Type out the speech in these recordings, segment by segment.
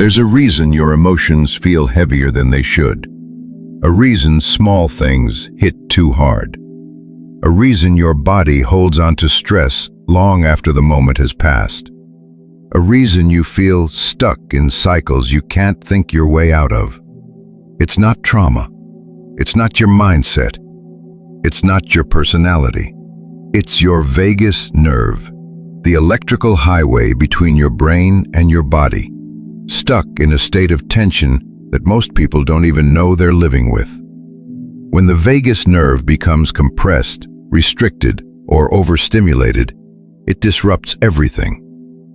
There's a reason your emotions feel heavier than they should. A reason small things hit too hard. A reason your body holds on to stress long after the moment has passed. A reason you feel stuck in cycles you can't think your way out of. It's not trauma. It's not your mindset. It's not your personality. It's your vagus nerve, the electrical highway between your brain and your body, stuck in a state of tension that most people don't even know they're living with. When the vagus nerve becomes compressed, restricted, or overstimulated, it disrupts everything.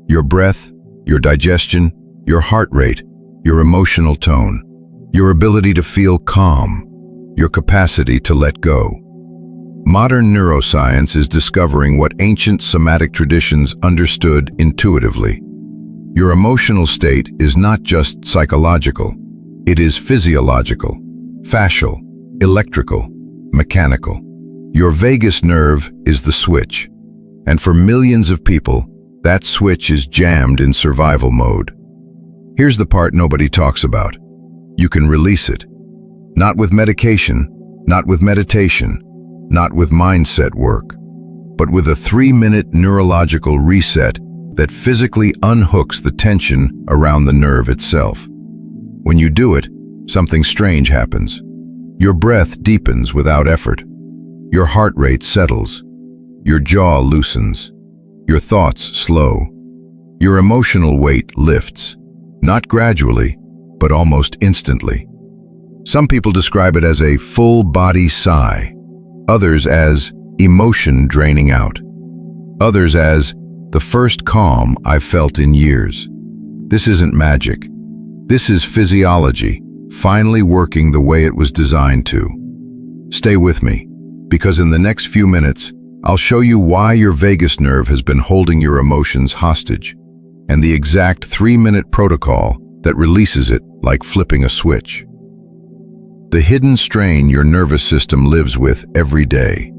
Your breath, your digestion, your heart rate, your emotional tone, your ability to feel calm, your capacity to let go. Modern neuroscience is discovering what ancient somatic traditions understood intuitively. Your emotional state is not just psychological, it is physiological, fascial, electrical, mechanical. Your vagus nerve is the switch, and for millions of people, that switch is jammed in survival mode. Here's the part nobody talks about. You can release it. Not with medication, not with meditation, not with mindset work, but with a 3-minute neurological reset that physically unhooks the tension around the nerve itself. When you do it, something strange happens. Your breath deepens without effort. Your heart rate settles. Your jaw loosens. Your thoughts slow. Your emotional weight lifts, not gradually, but almost instantly. Some people describe it as a full-body sigh, others as emotion draining out, others as the first calm I've felt in years. This isn't magic. This is physiology, finally working the way it was designed to. Stay with me, because in the next few minutes, I'll show you why your vagus nerve has been holding your emotions hostage, and the exact 3-minute protocol that releases it like flipping a switch. The hidden strain your nervous system lives with every day.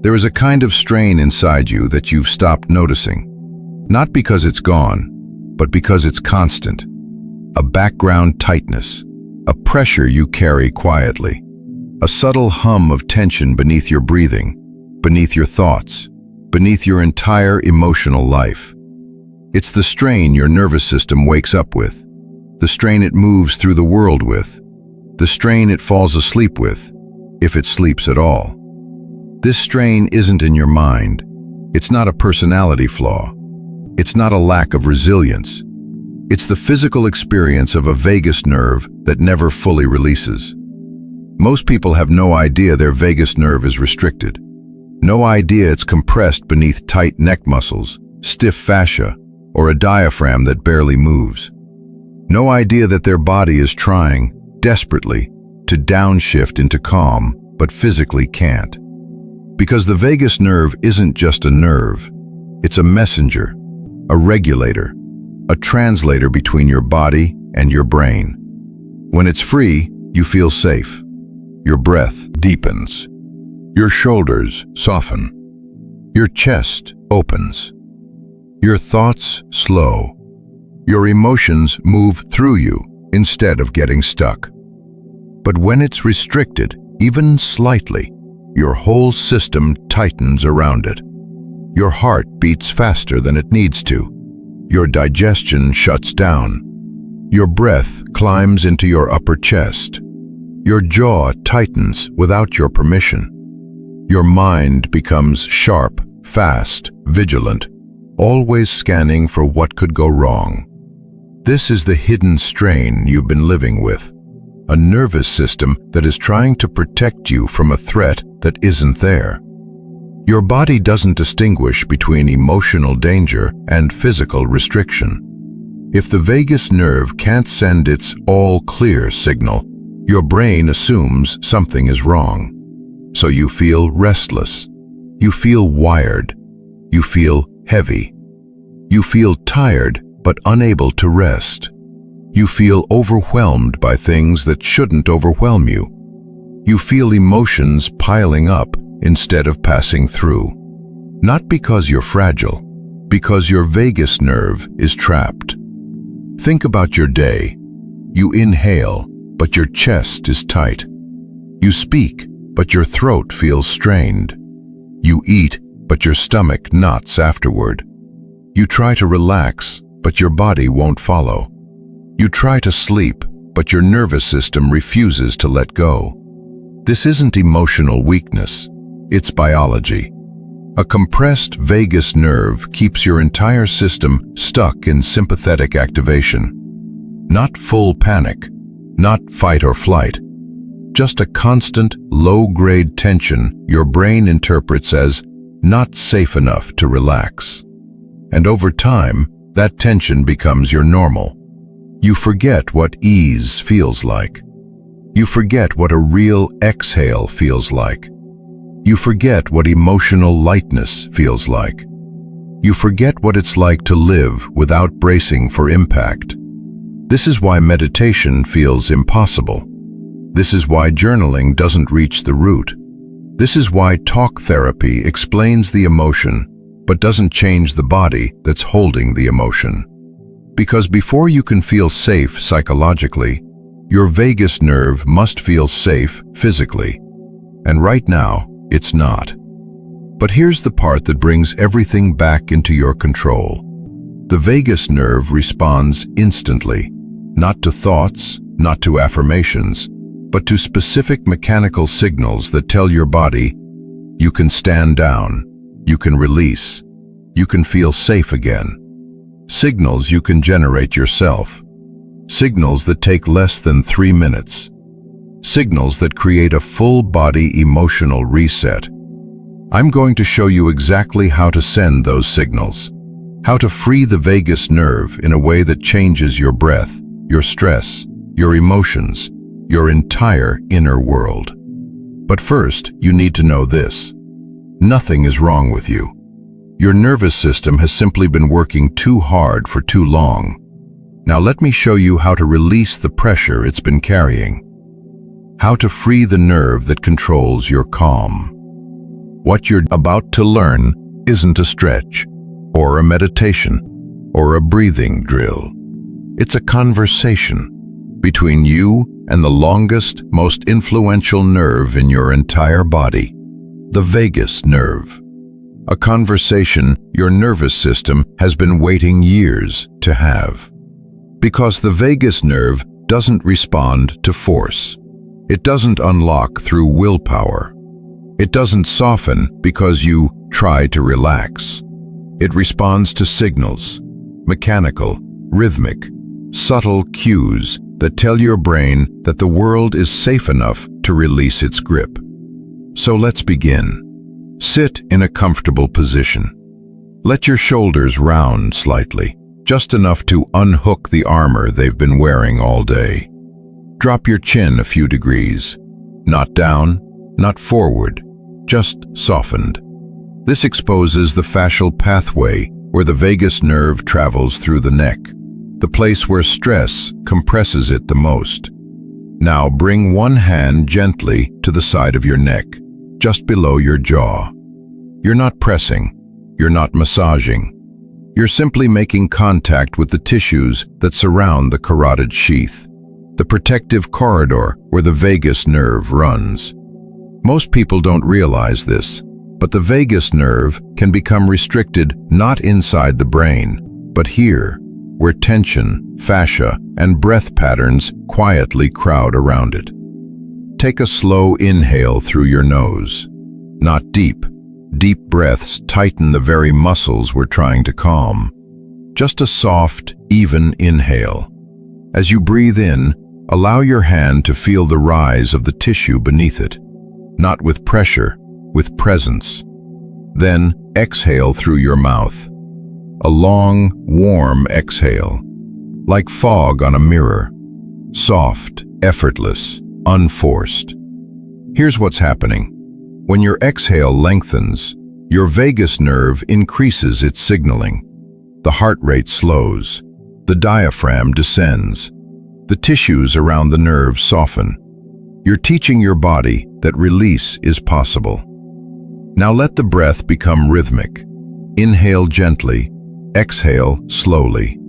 There is a kind of strain inside you that you've stopped noticing, not because it's gone, but because it's constant. A background tightness, a pressure you carry quietly, a subtle hum of tension beneath your breathing, beneath your thoughts, beneath your entire emotional life. It's the strain your nervous system wakes up with, the strain it moves through the world with, the strain it falls asleep with, if it sleeps at all. This strain isn't in your mind. It's not a personality flaw. It's not a lack of resilience. It's the physical experience of a vagus nerve that never fully releases. Most people have no idea their vagus nerve is restricted. No idea it's compressed beneath tight neck muscles, stiff fascia, or a diaphragm that barely moves. No idea that their body is trying, desperately, to downshift into calm, but physically can't. Because the vagus nerve isn't just a nerve, it's a messenger, a regulator, a translator between your body and your brain. When it's free, you feel safe. Your breath deepens. Your shoulders soften. Your chest opens. Your thoughts slow. Your emotions move through you instead of getting stuck. But when it's restricted, even slightly, your whole system tightens around it. Your heart beats faster than it needs to. Your digestion shuts down. Your breath climbs into your upper chest. Your jaw tightens without your permission. Your mind becomes sharp, fast, vigilant, always scanning for what could go wrong. This is the hidden strain you've been living with. A nervous system that is trying to protect you from a threat that isn't there. Your body doesn't distinguish between emotional danger and physical restriction. If the vagus nerve can't send its all-clear signal, your brain assumes something is wrong. So you feel restless. You feel wired. You feel heavy. You feel tired but unable to rest. You feel overwhelmed by things that shouldn't overwhelm you. You feel emotions piling up instead of passing through. Not because you're fragile, because your vagus nerve is trapped. Think about your day. You inhale, but your chest is tight. You speak, but your throat feels strained. You eat, but your stomach knots afterward. You try to relax, but your body won't follow. You try to sleep, but your nervous system refuses to let go. This isn't emotional weakness, it's biology. A compressed vagus nerve keeps your entire system stuck in sympathetic activation. Not full panic, not fight or flight, just a constant, low-grade tension your brain interprets as not safe enough to relax. And over time, that tension becomes your normal. You forget what ease feels like. You forget what a real exhale feels like. You forget what emotional lightness feels like. You forget what it's like to live without bracing for impact. This is why meditation feels impossible. This is why journaling doesn't reach the root. This is why talk therapy explains the emotion, but doesn't change the body that's holding the emotion. Because before you can feel safe psychologically, your vagus nerve must feel safe physically. And right now, it's not. But here's the part that brings everything back into your control. The vagus nerve responds instantly, not to thoughts, not to affirmations, but to specific mechanical signals that tell your body, you can stand down, you can release, you can feel safe again. Signals you can generate yourself. Signals that take less than 3 minutes. Signals that create a full-body emotional reset. I'm going to show you exactly how to send those signals, how to free the vagus nerve in a way that changes your breath, your stress, your emotions, your entire inner world. But first, you need to know this. Nothing is wrong with you. Your nervous system has simply been working too hard for too long. Now let me show you how to release the pressure it's been carrying. How to free the nerve that controls your calm. What you're about to learn isn't a stretch, or a meditation, or a breathing drill. It's a conversation between you and the longest, most influential nerve in your entire body, the vagus nerve. A conversation your nervous system has been waiting years to have. Because the vagus nerve doesn't respond to force. It doesn't unlock through willpower. It doesn't soften because you try to relax. It responds to signals, mechanical, rhythmic, subtle cues that tell your brain that the world is safe enough to release its grip. So let's begin. Sit in a comfortable position. Let your shoulders round slightly, just enough to unhook the armor they've been wearing all day. Drop your chin a few degrees. Not down, not forward, just softened. This exposes the fascial pathway where the vagus nerve travels through the neck, the place where stress compresses it the most. Now bring one hand gently to the side of your neck, just below your jaw. You're not pressing, you're not massaging. You're simply making contact with the tissues that surround the carotid sheath, the protective corridor where the vagus nerve runs. Most people don't realize this, but the vagus nerve can become restricted not inside the brain, but here, where tension, fascia, and breath patterns quietly crowd around it. Take a slow inhale through your nose. Not deep. Deep breaths tighten the very muscles we're trying to calm. Just a soft, even inhale. As you breathe in, allow your hand to feel the rise of the tissue beneath it. Not with pressure, with presence. Then exhale through your mouth. A long, warm exhale, like fog on a mirror. Soft, effortless, unforced. Here's what's happening. When your exhale lengthens, your vagus nerve increases its signaling. The heart rate slows. The diaphragm descends. The tissues around the nerve soften. You're teaching your body that release is possible. Now let the breath become rhythmic. Inhale gently, exhale slowly.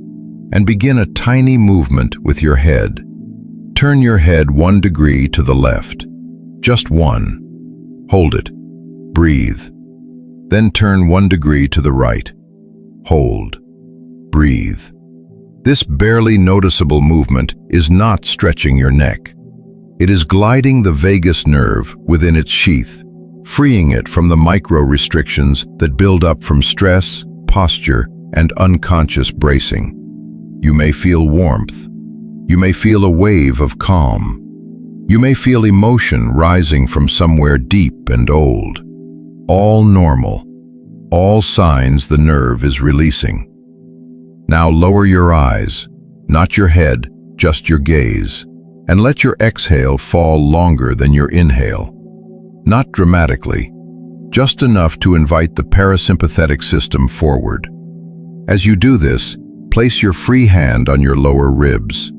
and begin a tiny movement with your head. Turn your head 1 degree to the left. Just 1. Hold it. Breathe. Then turn 1 degree to the right. Hold. Breathe. This barely noticeable movement is not stretching your neck. It is gliding the vagus nerve within its sheath, freeing it from the micro-restrictions that build up from stress, posture, and unconscious bracing. You may feel warmth. You may feel a wave of calm. You may feel emotion rising from somewhere deep and old. All normal. All signs the nerve is releasing. Now lower your eyes, not your head, just your gaze, and let your exhale fall longer than your inhale. Not dramatically, just enough to invite the parasympathetic system forward. As you do this, place your free hand on your lower ribs.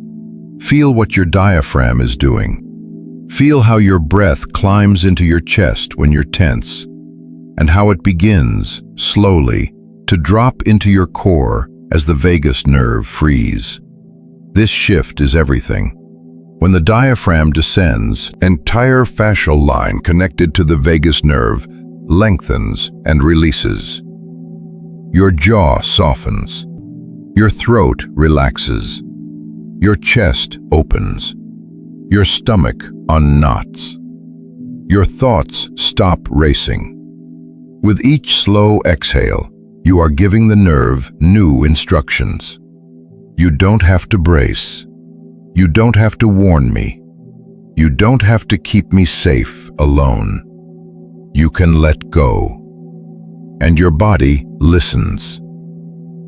Feel what your diaphragm is doing. Feel how your breath climbs into your chest when you're tense, and how it begins, slowly, to drop into your core as the vagus nerve frees. This shift is everything. When the diaphragm descends, entire fascial line connected to the vagus nerve lengthens and releases. Your jaw softens. Your throat relaxes. Your chest opens. Your stomach unknots. Your thoughts stop racing. With each slow exhale, you are giving the nerve new instructions. You don't have to brace. You don't have to warn me. You don't have to keep me safe alone. You can let go. And your body listens.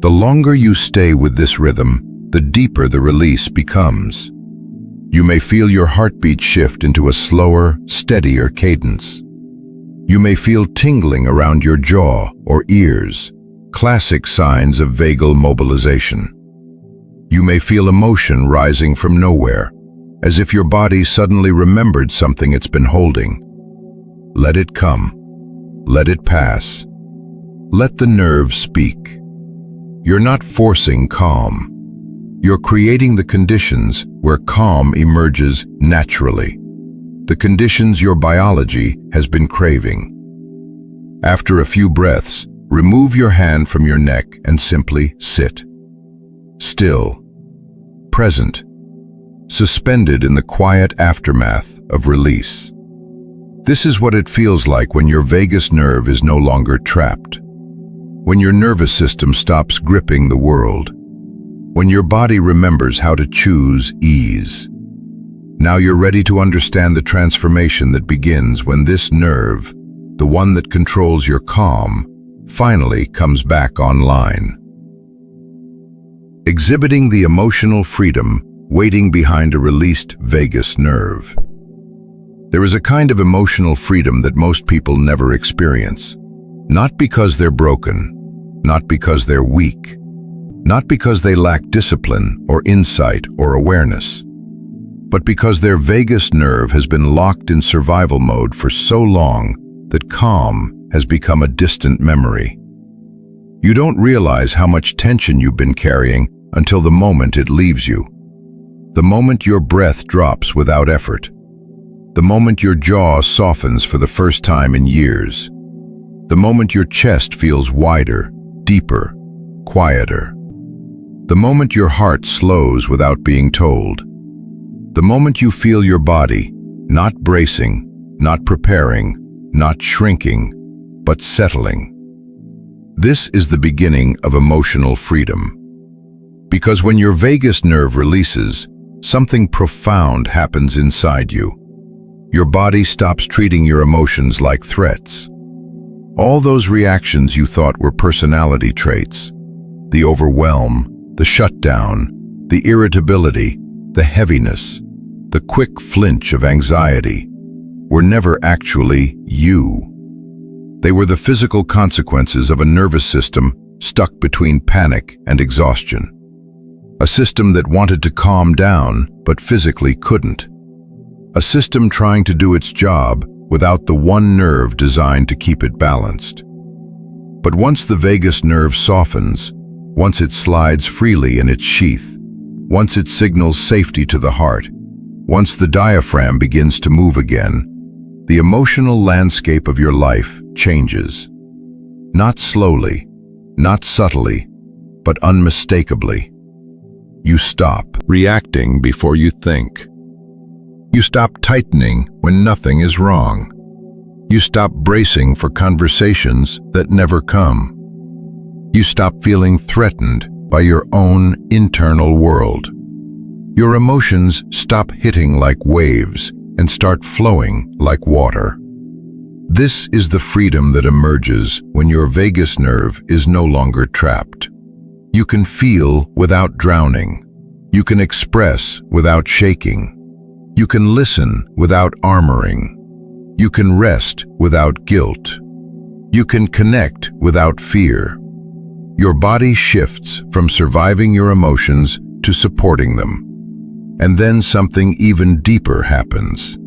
The longer you stay with this rhythm, the deeper the release becomes. You may feel your heartbeat shift into a slower, steadier cadence. You may feel tingling around your jaw or ears, classic signs of vagal mobilization. You may feel emotion rising from nowhere, as if your body suddenly remembered something it's been holding. Let it come. Let it pass. Let the nerve speak. You're not forcing calm. You're creating the conditions where calm emerges naturally, the conditions your biology has been craving. After a few breaths, remove your hand from your neck and simply sit. Still, present, suspended in the quiet aftermath of release. This is what it feels like when your vagus nerve is no longer trapped, when your nervous system stops gripping the world, when your body remembers how to choose ease. Now you're ready to understand the transformation that begins when this nerve, the one that controls your calm, finally comes back online. Exhibiting the emotional freedom waiting behind a released vagus nerve. There is a kind of emotional freedom that most people never experience. Not because they're broken, not because they're weak, not because they lack discipline or insight or awareness, but because their vagus nerve has been locked in survival mode for so long that calm has become a distant memory. You don't realize how much tension you've been carrying until the moment it leaves you. The moment your breath drops without effort. The moment your jaw softens for the first time in years. The moment your chest feels wider, deeper, quieter. The moment your heart slows without being told. The moment you feel your body, not bracing, not preparing, not shrinking, but settling. This is the beginning of emotional freedom. Because when your vagus nerve releases, something profound happens inside you. Your body stops treating your emotions like threats. All those reactions you thought were personality traits, the overwhelm, the shutdown, the irritability, the heaviness, the quick flinch of anxiety, were never actually you. They were the physical consequences of a nervous system stuck between panic and exhaustion. A system that wanted to calm down, but physically couldn't. A system trying to do its job without the one nerve designed to keep it balanced. But once the vagus nerve softens, once it slides freely in its sheath, once it signals safety to the heart, once the diaphragm begins to move again, the emotional landscape of your life changes. Not slowly, not subtly, but unmistakably. You stop reacting before you think. You stop tightening when nothing is wrong. You stop bracing for conversations that never come. You stop feeling threatened by your own internal world. Your emotions stop hitting like waves and start flowing like water. This is the freedom that emerges when your vagus nerve is no longer trapped. You can feel without drowning. You can express without shaking. You can listen without armoring. You can rest without guilt. You can connect without fear. Your body shifts from surviving your emotions to supporting them. And then something even deeper happens.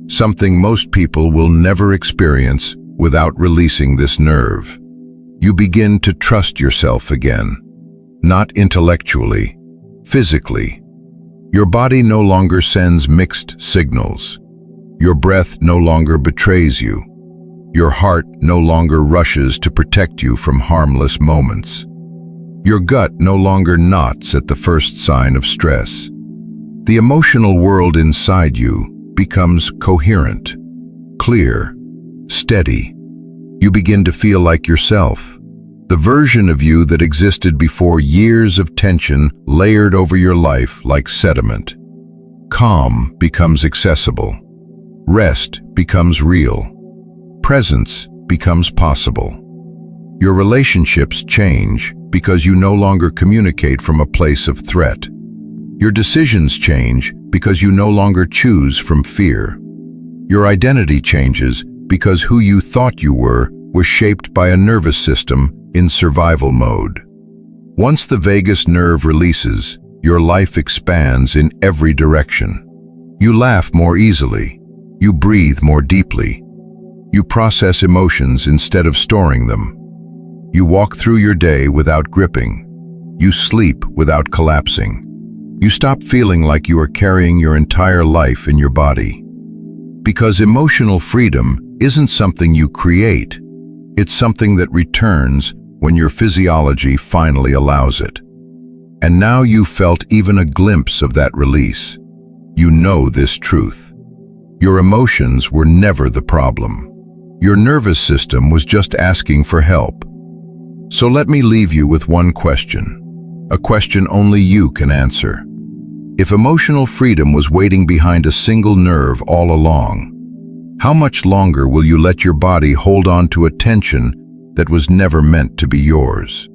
Something most people will never experience without releasing this nerve. You begin to trust yourself again. Not intellectually, physically. Your body no longer sends mixed signals. Your breath no longer betrays you. Your heart no longer rushes to protect you from harmless moments. Your gut no longer knots at the first sign of stress. The emotional world inside you becomes coherent, clear, steady. You begin to feel like yourself. The version of you that existed before years of tension layered over your life like sediment. Calm becomes accessible. Rest becomes real. Presence becomes possible. Your relationships change because you no longer communicate from a place of threat. Your decisions change because you no longer choose from fear. Your identity changes because who you thought you were was shaped by a nervous system in survival mode. Once the vagus nerve releases, your life expands in every direction. You laugh more easily. You breathe more deeply. You process emotions instead of storing them. You walk through your day without gripping. You sleep without collapsing. You stop feeling like you are carrying your entire life in your body. Because emotional freedom isn't something you create. It's something that returns when your physiology finally allows it. And now you've felt even a glimpse of that release. You know this truth. Your emotions were never the problem. Your nervous system was just asking for help. So let me leave you with one question, a question only you can answer. If emotional freedom was waiting behind a single nerve all along, how much longer will you let your body hold on to a tension that was never meant to be yours?